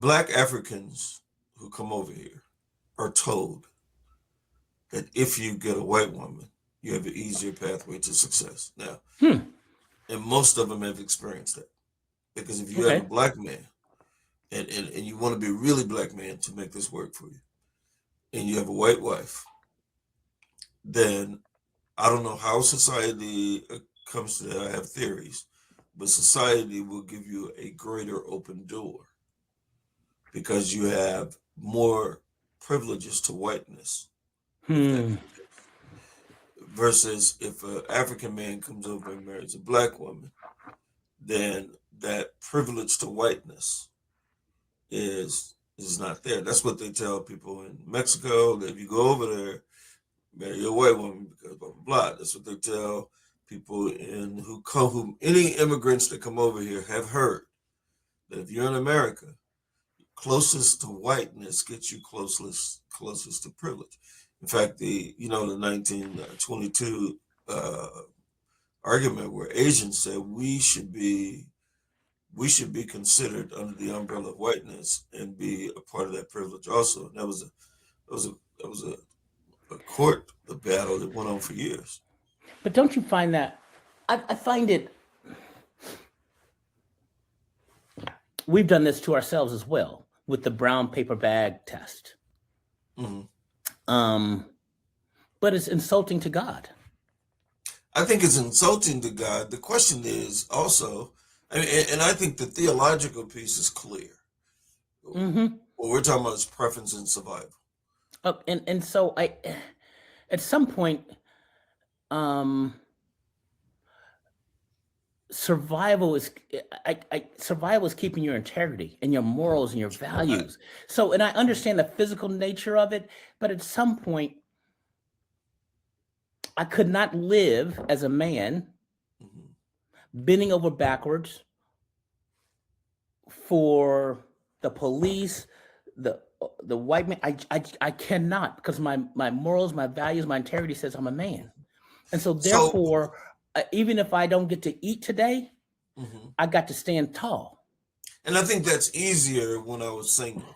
Black Africans who come over here are told that if you get a white woman, you have an easier pathway to success. Now, Hmm. and most of them have experienced that. Because if you have a Okay. black man and you want to be a really black man to make this work for you, and you have a white wife, then I don't know how society comes to that. I have theories, but society will give you a greater open door because you have more privileges to whiteness, if that be Hmm. the case. Versus if an African man comes over and marries a black woman, then that privilege to whiteness is not there. That's what they tell people in Mexico, that if you go over there, marry a white woman because blah blah blah. That's what they tell people in who any immigrants that come over here have heard that if you're in America, closest to whiteness gets you closest to privilege. In fact, the 1922 uh, argument where Asians said we should be considered under the umbrella of whiteness and be a part of that privilege also. And that was a court battle that went on for years. But don't you find that? I find it. We've done this to ourselves as well with the brown paper bag test. Hmm. Um, but it's insulting to God. I think it's insulting to God. The question is also, I mean, and I think the theological piece is clear. Mm-hmm. What we're talking about is preference and survival. And so at some point, um, survival is survival is keeping your integrity and your morals and your I, values. So, and I understand the physical nature of it, but at some point, I could not live as a man mhm. bending over backwards for the police, the the white man. I cannot, because my morals, my values, my integrity says I'm a man, and so So, therefore, even if I don't get to eat today, mhm. I got to stand tall. And I think that's easier when I was single.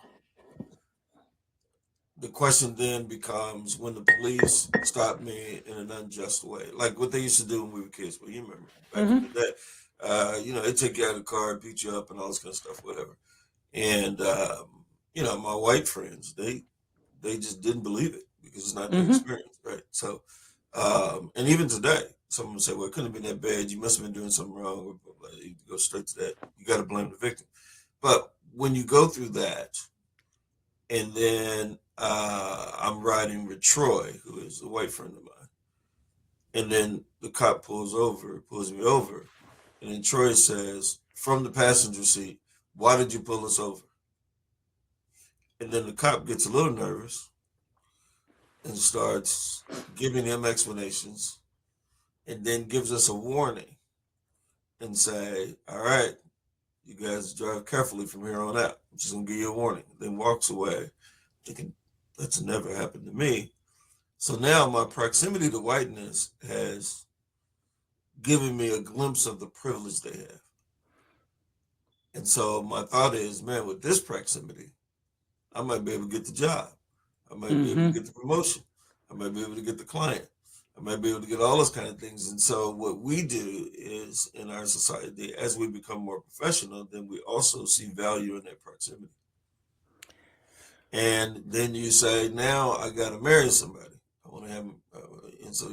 The question then becomes when the police stop me in an unjust way, like what they used to do when we were kids. Well, you remember back in the Hmm. day, they take you out of the car, beat you up, and all this kind of stuff, whatever. And my white friends, they just didn't believe it because it's not their Hmm. experience, right? So, and even today, someone would say, "Well, it couldn't have been that bad. You must have been doing something wrong." You go straight to that. You got to blame the victim. But when you go through that, and then I'm riding with Troy, who is a white friend of mine, and then the cop pulls me over, and then Troy says from the passenger seat, "Why did you pull us over?" And then the cop gets a little nervous and starts giving him explanations, and then gives us a warning and say, "All right, you guys drive carefully from here on out. I'm just gonna give you a warning." Then walks away, thinking that's never happened to me. So now my proximity to whiteness has given me a glimpse of the privilege they have. And so my thought is, man, with this proximity, I might be able to get the job. I might be able to Hmm. get the promotion. I might be able to get the client. I might be able to get all those kind of things. And so what we do is in our society, as we become more professional, then we also see value in that proximity. And then you say, now I got to marry somebody. I want to have, and so